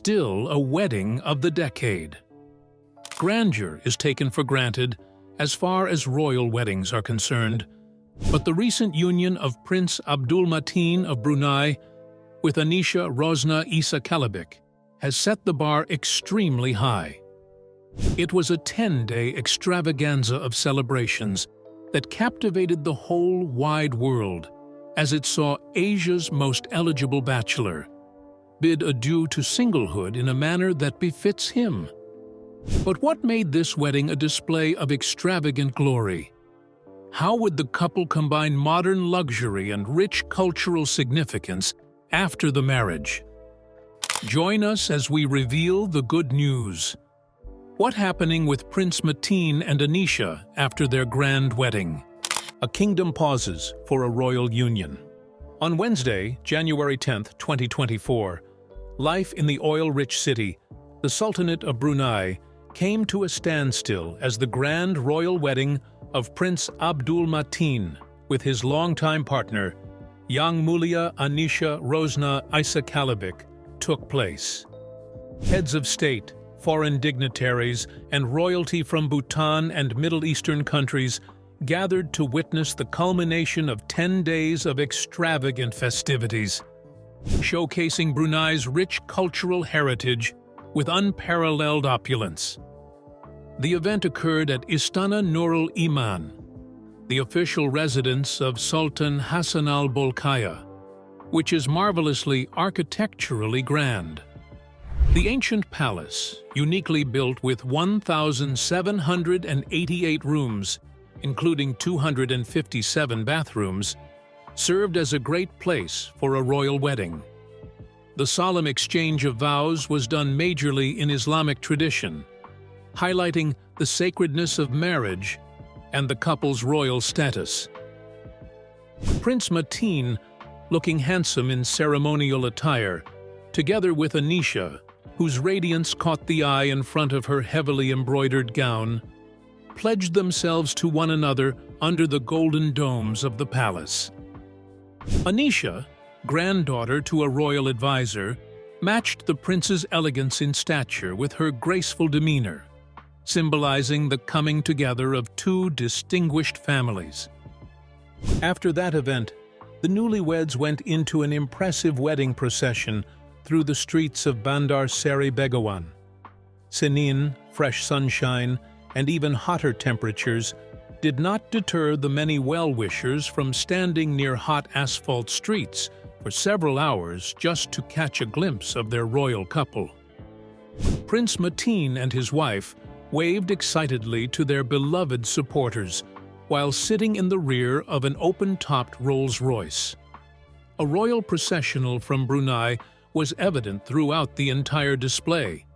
still a wedding of the decade. Grandeur is taken for granted as far as royal weddings are concerned, but the recent union of Prince Abdul Mateen of Brunei with Anisha Rosnah Isa Kalebic has set the bar extremely high. It was a 10-day extravaganza of celebrations that captivated the whole wide world as it saw Asia's most eligible bachelor bid adieu to singlehood in a manner that befits him. But what made this wedding a display of extravagant glory? How would the couple combine modern luxury and rich cultural significance after the marriage? Join us as we reveal the good news. What happening with Prince Mateen and Anisha after their grand wedding? A kingdom pauses for a royal union. On Wednesday, January 10, 2024, life in the oil-rich city, the Sultanate of Brunei, came to a standstill as the grand royal wedding of Prince Abdul Mateen with his longtime partner, Yang Mulia Anisha Rosnah Isa Kalebic, took place. Heads of state, foreign dignitaries, and royalty from Bhutan and Middle Eastern countries gathered to witness the culmination of 10 days of extravagant festivities, showcasing Brunei's rich cultural heritage with unparalleled opulence. The event occurred at Istana Nurul Iman, the official residence of Sultan Hassan al-Bolkiah, which is marvelously architecturally grand. The ancient palace, uniquely built with 1,788 rooms, including 257 bathrooms, served as a great place for a royal wedding. The solemn exchange of vows was done majorly in Islamic tradition, highlighting the sacredness of marriage and the couple's royal status. Prince Mateen, looking handsome in ceremonial attire, together with Anisha, whose radiance caught the eye in front of her heavily embroidered gown, pledged themselves to one another under the golden domes of the palace. Anisha, granddaughter to a royal advisor, matched the prince's elegance in stature with her graceful demeanor, symbolizing the coming together of two distinguished families. After that event, the newlyweds went into an impressive wedding procession through the streets of Bandar Seri Begawan. Senin, fresh sunshine, and even hotter temperatures did not deter the many well-wishers from standing near hot asphalt streets for several hours just to catch a glimpse of their royal couple. Prince Mateen and his wife waved excitedly to their beloved supporters while sitting in the rear of an open-topped Rolls-Royce. A royal processional from Brunei was evident throughout the entire display,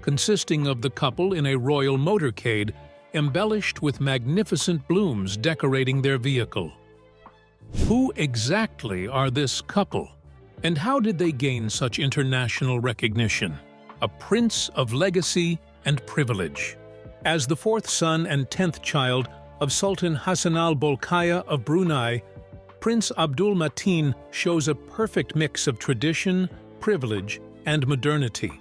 consisting of the couple in a royal motorcade embellished with magnificent blooms decorating their vehicle. Who exactly are this couple, and how did they gain such international recognition? A prince of legacy and privilege. As the fourth son and 10th child of Sultan Hassan al-Bolkiah of Brunei, Prince Abdul Mateen shows a perfect mix of tradition, privilege, and modernity.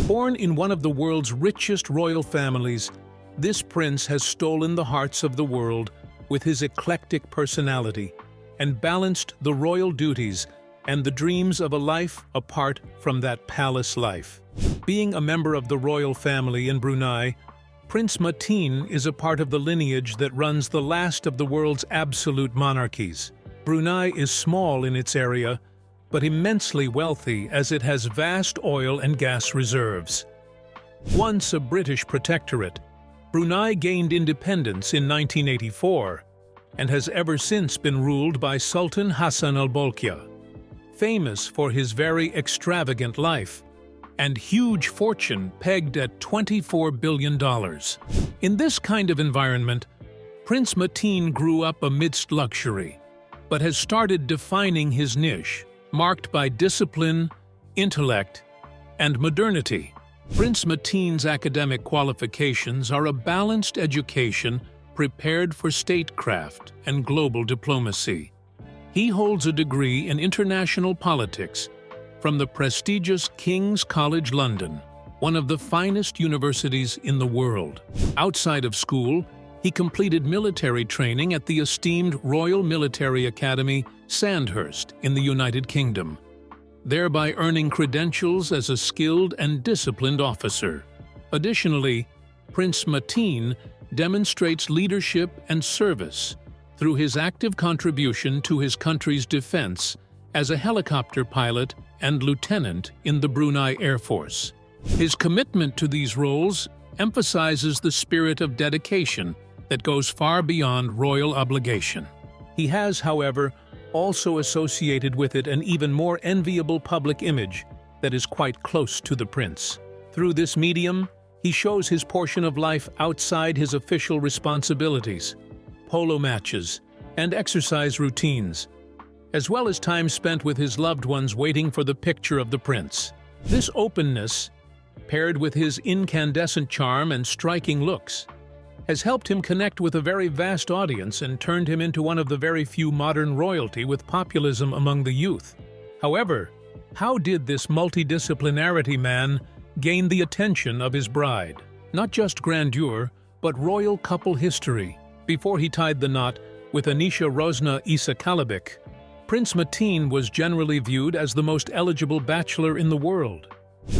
Born in one of the world's richest royal families, this prince has stolen the hearts of the world with his eclectic personality and balanced the royal duties and the dreams of a life apart from that palace life. Being a member of the royal family in Brunei, Prince Mateen is a part of the lineage that runs the last of the world's absolute monarchies. Brunei is small in its area, but immensely wealthy as it has vast oil and gas reserves. Once a British protectorate, Brunei gained independence in 1984 and has ever since been ruled by Sultan Hassan al-Bolkiah, famous for his very extravagant life and huge fortune pegged at $24 billion. In this kind of environment, Prince Mateen grew up amidst luxury, but has started defining his niche, marked by discipline, intellect, and modernity. Prince Mateen's academic qualifications are a balanced education prepared for statecraft and global diplomacy. He holds a degree in international politics from the prestigious King's College London, one of the finest universities in the world. Outside of school, he completed military training at the esteemed Royal Military Academy, Sandhurst, in the United Kingdom, thereby earning credentials as a skilled and disciplined officer. Additionally, Prince Mateen demonstrates leadership and service through his active contribution to his country's defense as a helicopter pilot and lieutenant in the Brunei Air Force. His commitment to these roles emphasizes the spirit of dedication that goes far beyond royal obligation. He has, however, also associated with it an even more enviable public image that is quite close to the prince. Through this medium, he shows his portion of life outside his official responsibilities, polo matches, and exercise routines, as well as time spent with his loved ones waiting for the picture of the prince. This openness, paired with his incandescent charm and striking looks, has helped him connect with a very vast audience and turned him into one of the very few modern royalty with populism among the youth. However, how did this multidisciplinarity man gain the attention of his bride? Not just grandeur, but royal couple history. Before he tied the knot with Anisha Rosnah Isa Kalebic, Prince Mateen was generally viewed as the most eligible bachelor in the world.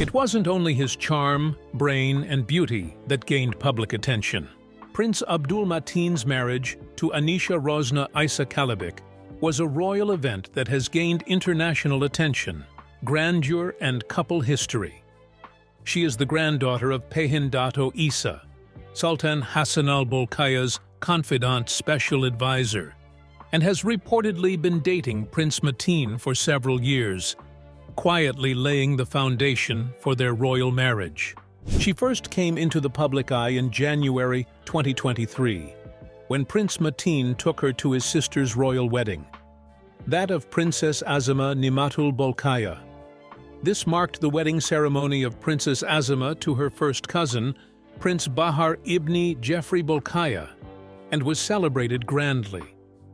It wasn't only his charm, brain, and beauty that gained public attention. Prince Abdul Mateen's marriage to Anisha Rosnah Isa Kalebic was a royal event that has gained international attention, grandeur, and couple history. She is the granddaughter of Pehin Dato Isa, Sultan Hassan al-Bolkiah's confidant special advisor, and has reportedly been dating Prince Mateen for several years, quietly laying the foundation for their royal marriage. She first came into the public eye in January 2023, when Prince Mateen took her to his sister's royal wedding, that of Princess Azima Nimatul Bolkiah. This marked the wedding ceremony of Princess Azima to her first cousin, Prince Bahar Ibni Jeffrey Bolkiah, and was celebrated grandly.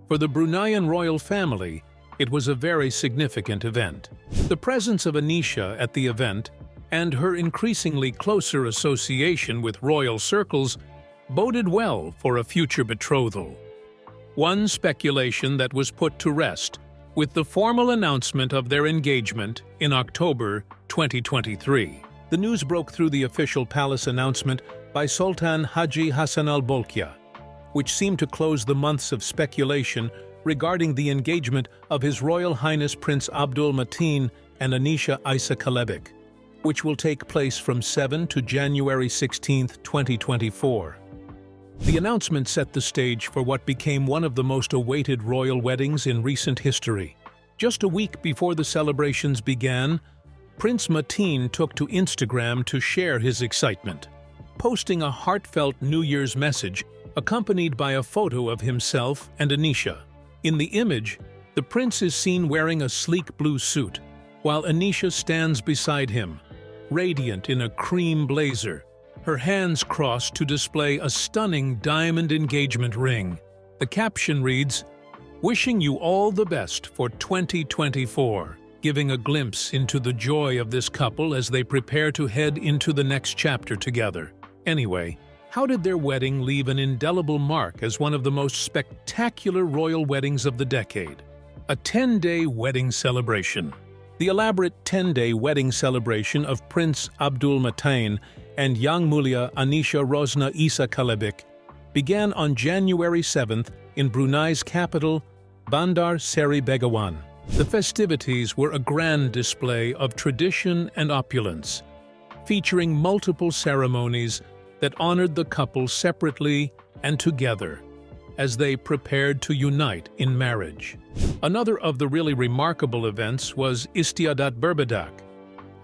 For the Bruneian royal family, it was a very significant event. The presence of Anisha at the event and her increasingly closer association with royal circles boded well for a future betrothal. One speculation that was put to rest with the formal announcement of their engagement in October 2023. The news broke through the official palace announcement by Sultan Haji Hassan al-Bolkiah, which seemed to close the months of speculation regarding the engagement of His Royal Highness Prince Abdul Mateen and Anisha Isa Kalebic, which will take place from 7 to January 16, 2024. The announcement set the stage for what became one of the most awaited royal weddings in recent history. Just a week before the celebrations began, Prince Mateen took to Instagram to share his excitement, posting a heartfelt New Year's message accompanied by a photo of himself and Anisha. In the image, the prince is seen wearing a sleek blue suit, while Anisha stands beside him, radiant in a cream blazer, her hands crossed to display a stunning diamond engagement ring. The caption reads, "Wishing you all the best for 2024, giving a glimpse into the joy of this couple as they prepare to head into the next chapter together." Anyway, how did their wedding leave an indelible mark as one of the most spectacular royal weddings of the decade? A 10-day wedding celebration. The elaborate 10-day wedding celebration of Prince Abdul Mateen and Yang Mulia Anisha Rosnah Isa Kalebic began on January 7th in Brunei's capital, Bandar Seri Begawan. The festivities were a grand display of tradition and opulence, featuring multiple ceremonies that honored the couple separately and together as they prepared to unite in marriage. Another of the really remarkable events was Istiadat Berbedak,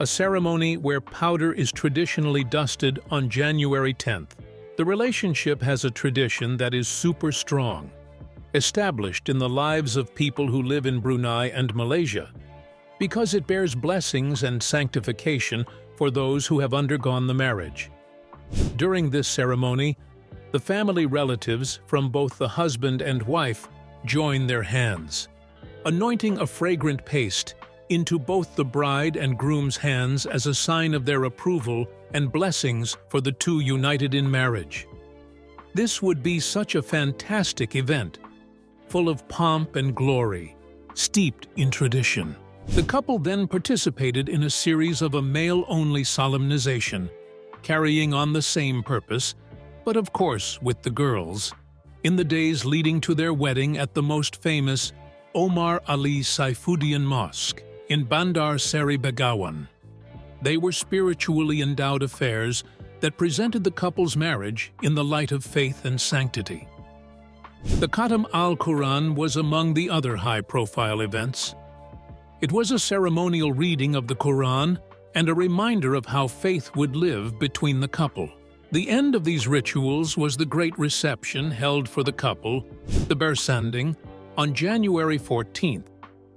a ceremony where powder is traditionally dusted on January 10th. The relationship has a tradition that is super strong, established in the lives of people who live in Brunei and Malaysia, because it bears blessings and sanctification for those who have undergone the marriage. During this ceremony, the family relatives from both the husband and wife join their hands, anointing a fragrant paste into both the bride and groom's hands as a sign of their approval and blessings for the two united in marriage. This would be such a fantastic event, full of pomp and glory, steeped in tradition. The couple then participated in a series of a male-only solemnization, carrying on the same purpose, but of course with the girls, in the days leading to their wedding at the most famous Omar Ali Saifuddin Mosque in Bandar Seri Begawan. They were spiritually endowed affairs that presented the couple's marriage in the light of faith and sanctity. The Khatam al-Quran was among the other high-profile events. It was a ceremonial reading of the Quran and a reminder of how faith would live between the couple. The end of these rituals was the great reception held for the couple, the bersanding, on January 14th,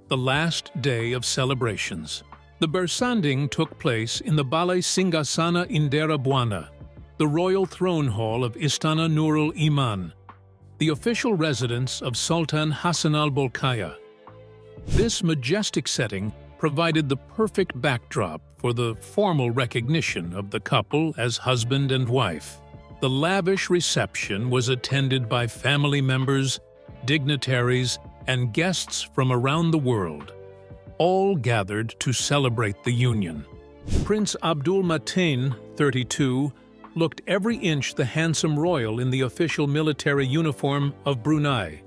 the last day of celebrations. The bersanding took place in the Balai Singgasana Indera Buana, the royal throne hall of Istana Nurul Iman, the official residence of Sultan Hassan al-Bolkiah. This majestic setting provided the perfect backdrop for the formal recognition of the couple as husband and wife. The lavish reception was attended by family members, dignitaries, and guests from around the world, all gathered to celebrate the union. Prince Abdul Mateen, 32, looked every inch the handsome royal in the official military uniform of Brunei,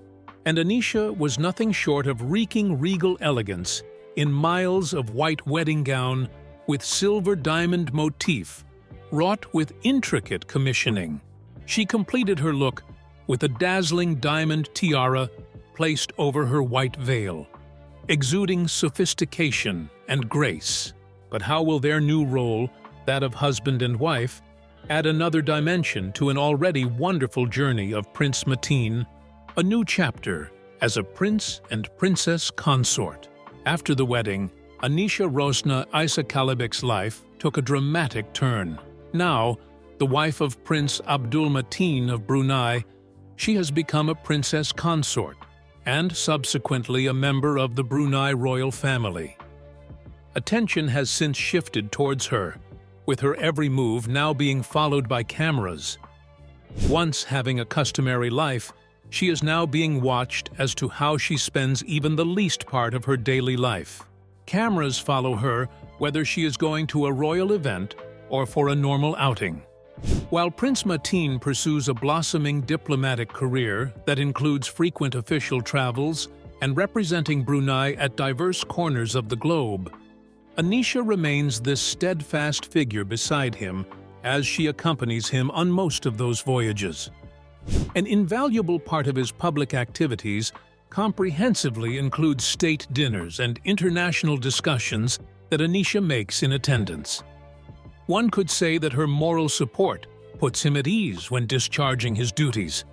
and Anisha was nothing short of reeking regal elegance in miles of white wedding gown with silver diamond motif, wrought with intricate commissioning. She completed her look with a dazzling diamond tiara placed over her white veil, exuding sophistication and grace. But how will their new role, that of husband and wife, add another dimension to an already wonderful journey of Prince Mateen, a new chapter as a prince and princess consort? After the wedding, Anisha Rosnah Isa Kalebic's life took a dramatic turn. Now, the wife of Prince Abdul Mateen of Brunei, she has become a princess consort and subsequently a member of the Brunei royal family. Attention has since shifted towards her, with her every move now being followed by cameras. Once having a customary life, she is now being watched as to how she spends even the least part of her daily life. Cameras follow her whether she is going to a royal event or for a normal outing. While Prince Mateen pursues a blossoming diplomatic career that includes frequent official travels and representing Brunei at diverse corners of the globe, Anisha remains this steadfast figure beside him as she accompanies him on most of those voyages. An invaluable part of his public activities comprehensively includes state dinners and international discussions that Anisha makes in attendance. One could say that her moral support puts him at ease when discharging his duties.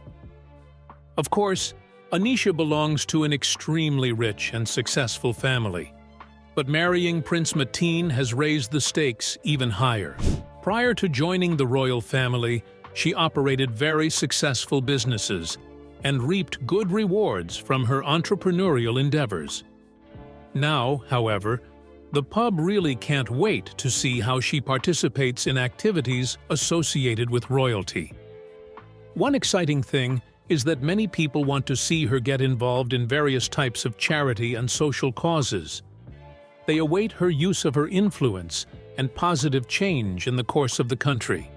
Of course, Anisha belongs to an extremely rich and successful family, but marrying Prince Mateen has raised the stakes even higher. Prior to joining the royal family, she operated very successful businesses and reaped good rewards from her entrepreneurial endeavors. Now, however, the pub really can't wait to see how she participates in activities associated with royalty. One exciting thing is that many people want to see her get involved in various types of charity and social causes. They await her use of her influence and positive change in the course of the country.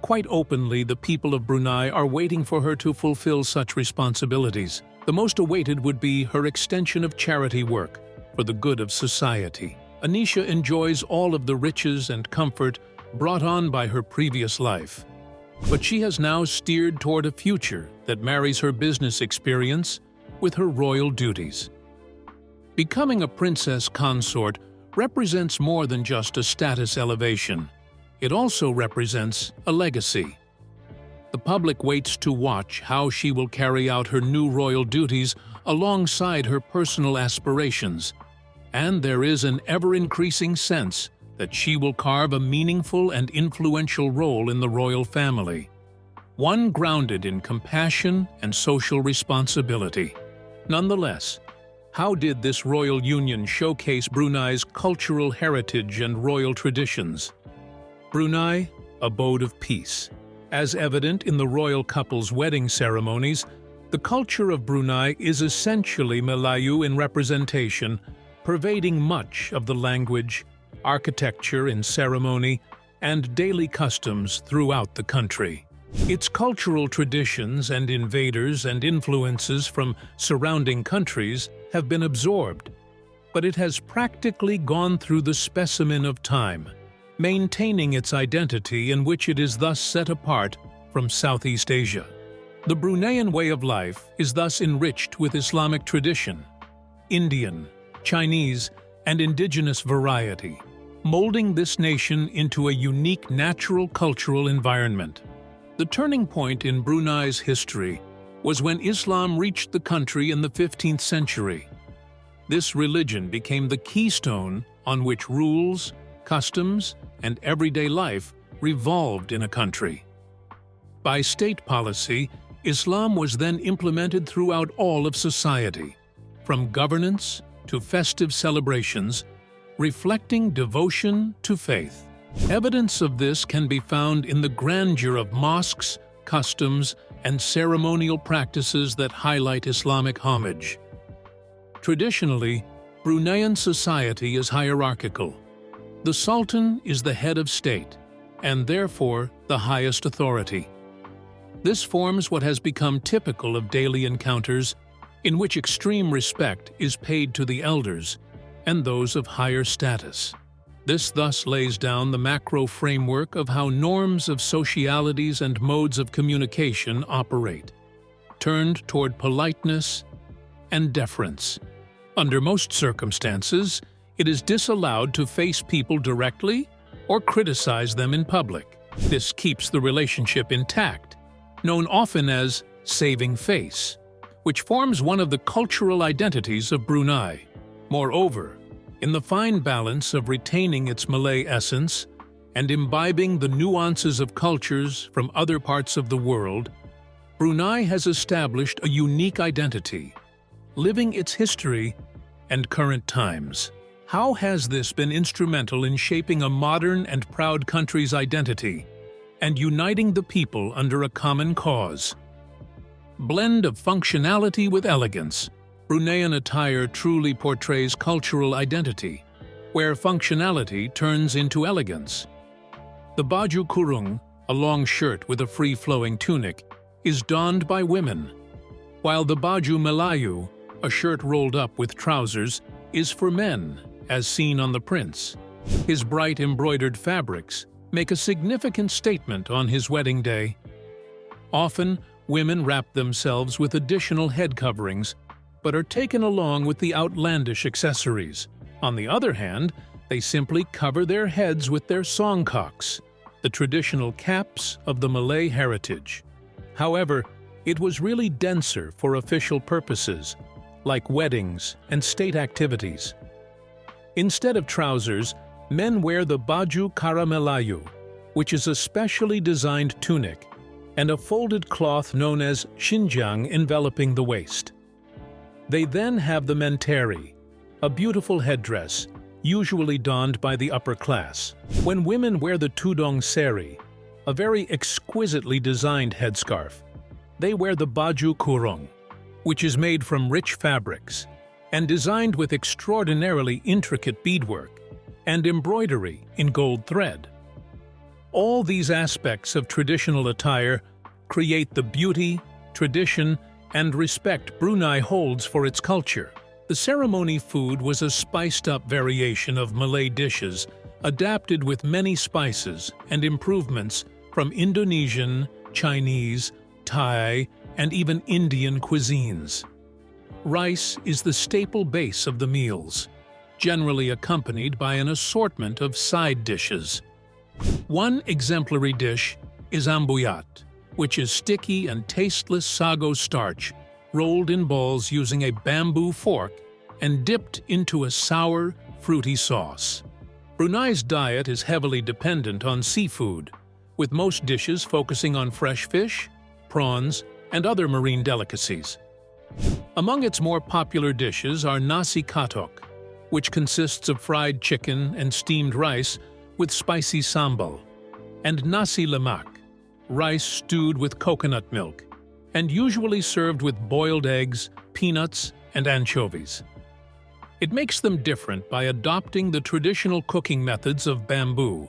Quite openly, the people of Brunei are waiting for her to fulfill such responsibilities. The most awaited would be her extension of charity work for the good of society. Anisha enjoys all of the riches and comfort brought on by her previous life, but she has now steered toward a future that marries her business experience with her royal duties. Becoming a princess consort represents more than just a status elevation. It also represents a legacy. The public waits to watch how she will carry out her new royal duties alongside her personal aspirations, and there is an ever-increasing sense that she will carve a meaningful and influential role in the royal family, one grounded in compassion and social responsibility. Nonetheless, How did this royal union showcase Brunei's cultural heritage and royal traditions? Brunei, abode of peace. As evident in the royal couple's wedding ceremonies, the culture of Brunei is essentially Melayu in representation, pervading much of the language, architecture and ceremony, and daily customs throughout the country. Its cultural traditions and invaders and influences from surrounding countries have been absorbed, but it has practically gone through the specimen of time, maintaining its identity in which it is thus set apart from Southeast Asia. The Bruneian way of life is thus enriched with Islamic tradition, Indian, Chinese, and indigenous variety, molding this nation into a unique natural cultural environment. The turning point in Brunei's history was when Islam reached the country in the 15th century. This religion became the keystone on which rules, customs, and everyday life revolved in a country. By state policy, Islam was then implemented throughout all of society, from governance to festive celebrations, reflecting devotion to faith. Evidence of this can be found in the grandeur of mosques, customs, and ceremonial practices that highlight Islamic homage. Traditionally, Bruneian society is hierarchical. The Sultan is the head of state, and therefore the highest authority. This forms what has become typical of daily encounters, in which extreme respect is paid to the elders and those of higher status. This thus lays down the macro framework of how norms of socialities and modes of communication operate, turned toward politeness and deference. Under most circumstances, it is disallowed to face people directly or criticize them in public. This keeps the relationship intact, known often as saving face, which forms one of the cultural identities of Brunei. Moreover, in the fine balance of retaining its Malay essence and imbibing the nuances of cultures from other parts of the world, Brunei has established a unique identity, living its history and current times. How has this been instrumental in shaping a modern and proud country's identity and uniting the people under a common cause? Blend of functionality with elegance. Bruneian attire truly portrays cultural identity, where functionality turns into elegance. The baju kurung, a long shirt with a free-flowing tunic, is donned by women, while the baju Melayu, a shirt rolled up with trousers, is for men, as seen on the prince. His bright embroidered fabrics make a significant statement on his wedding day. Often, women wrap themselves with additional head coverings, but are taken along with the outlandish accessories. On the other hand, they simply cover their heads with their songkoks, the traditional caps of the Malay heritage. However, it was really denser for official purposes, like weddings and state activities. Instead of trousers, men wear the baju kara Melayu, which is a specially designed tunic, and a folded cloth known as shinjang enveloping the waist. They then have the menteri, a beautiful headdress, usually donned by the upper class. When women wear the tudong seri, a very exquisitely designed headscarf, they wear the baju kurung, which is made from rich fabrics and designed with extraordinarily intricate beadwork and embroidery in gold thread. All these aspects of traditional attire create the beauty, tradition, and respect Brunei holds for its culture. The ceremony food was a spiced-up variation of Malay dishes, adapted with many spices and improvements from Indonesian, Chinese, Thai, and even Indian cuisines. Rice is the staple base of the meals, generally accompanied by an assortment of side dishes. One exemplary dish is ambuyat, which is sticky and tasteless sago starch rolled in balls using a bamboo fork and dipped into a sour, fruity sauce. Brunei's diet is heavily dependent on seafood, with most dishes focusing on fresh fish, prawns, and other marine delicacies. Among its more popular dishes are nasi katok, which consists of fried chicken and steamed rice with spicy sambal, and nasi lemak, rice stewed with coconut milk, and usually served with boiled eggs, peanuts, and anchovies. It makes them different by adopting the traditional cooking methods of bamboo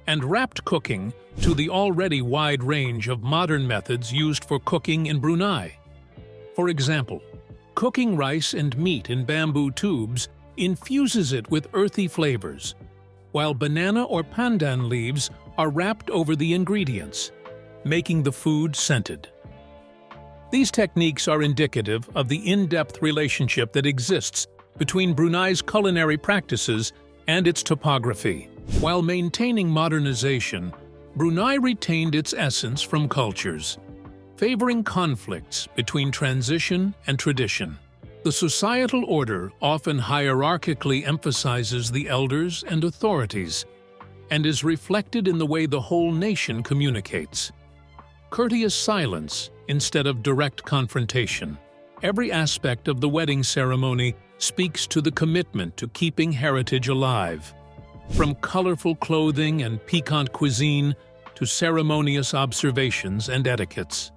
and wrapped cooking to the already wide range of modern methods used for cooking in Brunei. For example, cooking rice and meat in bamboo tubes infuses it with earthy flavors, while banana or pandan leaves are wrapped over the ingredients, making the food scented. These techniques are indicative of the in-depth relationship that exists between Brunei's culinary practices and its topography. While maintaining modernization, Brunei retained its essence from cultures, favoring conflicts between transition and tradition. The societal order often hierarchically emphasizes the elders and authorities, and is reflected in the way the whole nation communicates. Courteous silence instead of direct confrontation. Every aspect of the wedding ceremony speaks to the commitment to keeping heritage alive. From colorful clothing and piquant cuisine to ceremonious observations and etiquettes.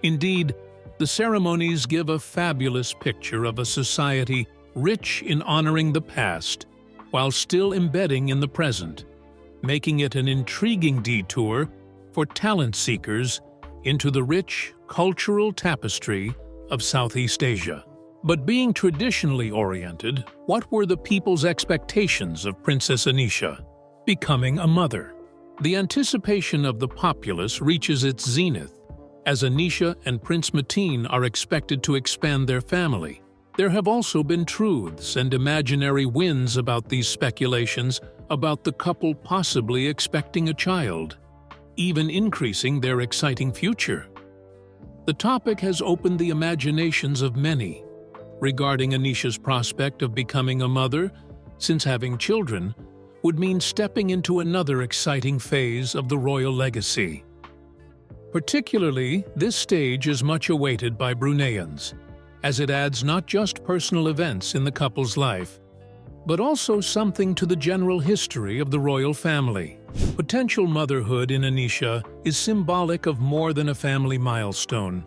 Indeed, the ceremonies give a fabulous picture of a society rich in honoring the past while still embedding in the present, making it an intriguing detour for talent seekers into the rich cultural tapestry of Southeast Asia. But being traditionally oriented, what were the people's expectations of Princess Anisha? Becoming a mother. The anticipation of the populace reaches its zenith as Anisha and Prince Mateen are expected to expand their family. There have also been truths and imaginary winds about these speculations about the couple possibly expecting a child, even increasing their exciting future. The topic has opened the imaginations of many regarding Anisha's prospect of becoming a mother, since having children would mean stepping into another exciting phase of the royal legacy. Particularly, this stage is much awaited by Bruneians, as it adds not just personal events in the couple's life, but also something to the general history of the royal family. Potential motherhood in Anisha is symbolic of more than a family milestone.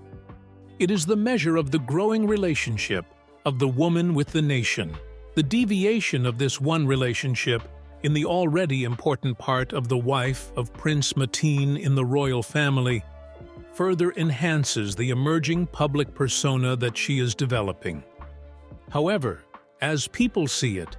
It is the measure of the growing relationship of the woman with the nation. The deviation of this one relationship in the already important part of the wife of Prince Mateen in the royal family further enhances the emerging public persona that she is developing. However, as people see it,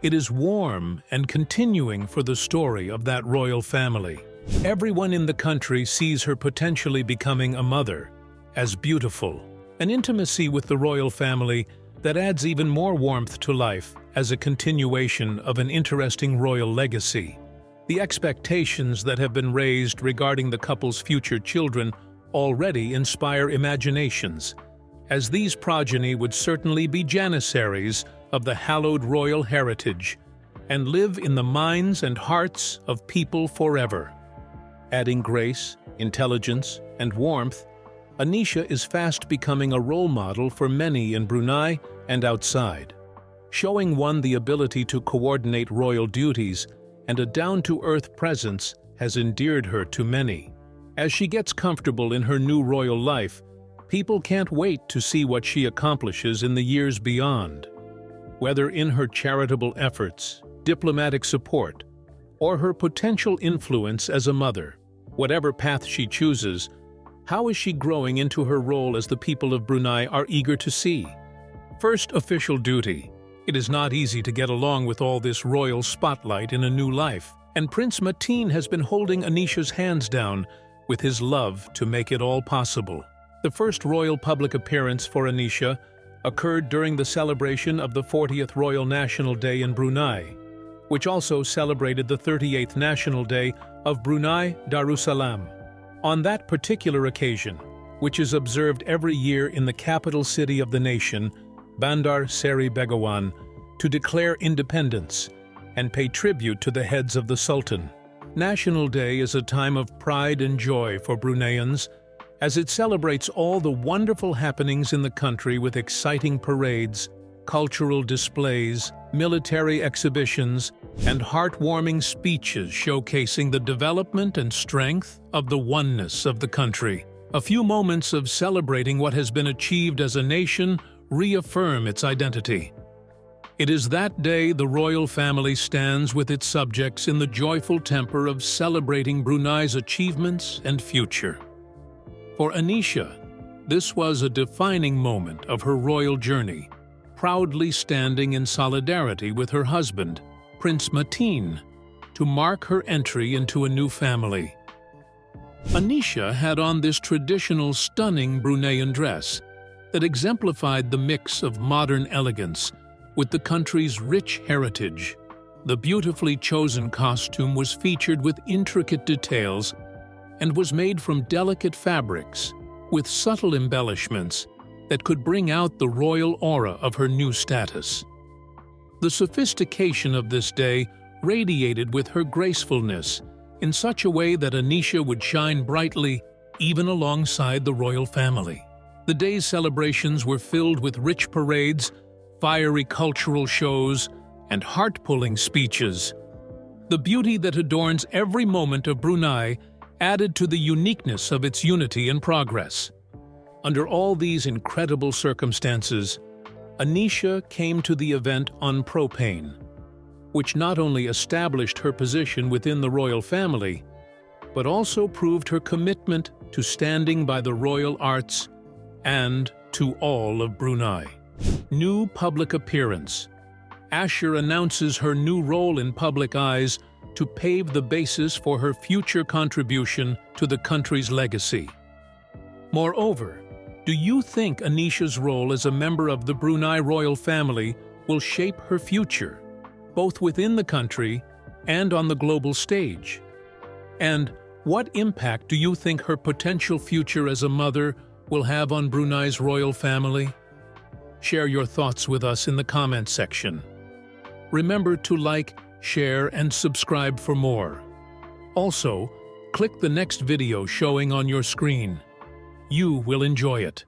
it is warm and continuing for the story of that royal family. Everyone in the country sees her potentially becoming a mother as beautiful, an intimacy with the royal family that adds even more warmth to life as a continuation of an interesting royal legacy. The expectations that have been raised regarding the couple's future children already inspire imaginations, as these progeny would certainly be janissaries of the hallowed royal heritage and live in the minds and hearts of people forever. Adding grace, intelligence, and warmth, Anisha is fast becoming a role model for many in Brunei and outside, showing one the ability to coordinate royal duties, and a down-to-earth presence has endeared her to many. As she gets comfortable in her new royal life, people can't wait to see what she accomplishes in the years beyond. Whether in her charitable efforts, diplomatic support, or her potential influence as a mother, whatever path she chooses, how is she growing into her role as the people of Brunei are eager to see? First, official duty. It is not easy to get along with all this royal spotlight in a new life, and Prince Mateen has been holding Anisha's hands down with his love to make it all possible. The first royal public appearance for Anisha occurred during the celebration of the 40th Royal National Day in Brunei, which also celebrated the 38th National Day of Brunei Darussalam. On that particular occasion, which is observed every year in the capital city of the nation, Bandar Seri Begawan, to declare independence and pay tribute to the heads of the Sultan. National Day is a time of pride and joy for Bruneians, as it celebrates all the wonderful happenings in the country with exciting parades, cultural displays, military exhibitions, and heartwarming speeches showcasing the development and strength of the oneness of the country. A few moments of celebrating what has been achieved as a nation reaffirm its identity. It is that day the royal family stands with its subjects in the joyful temper of celebrating Brunei's achievements and future. For Anisha, this was a defining moment of her royal journey, proudly standing in solidarity with her husband, Prince Mateen, to mark her entry into a new family. Anisha had on this traditional stunning Bruneian dress that exemplified the mix of modern elegance with the country's rich heritage. The beautifully chosen costume was featured with intricate details and was made from delicate fabrics with subtle embellishments that could bring out the royal aura of her new status. The sophistication of this day radiated with her gracefulness in such a way that Anisha would shine brightly even alongside the royal family. The day's celebrations were filled with rich parades, fiery cultural shows, and heart-pulling speeches. The beauty that adorns every moment of Brunei added to the uniqueness of its unity and progress. Under all these incredible circumstances, Anisha came to the event on propane, which not only established her position within the royal family, but also proved her commitment to standing by the royal arts and to all of Brunei. New public appearance. Asher announces her new role in public eyes to pave the basis for her future contribution to the country's legacy. Moreover, do you think Anisha's role as a member of the Brunei royal family will shape her future, both within the country and on the global stage? And what impact do you think her potential future as a mother will have on Brunei's royal family? Share your thoughts with us in the comments section. Remember to like, share, and subscribe for more. Also, click the next video showing on your screen. You will enjoy it.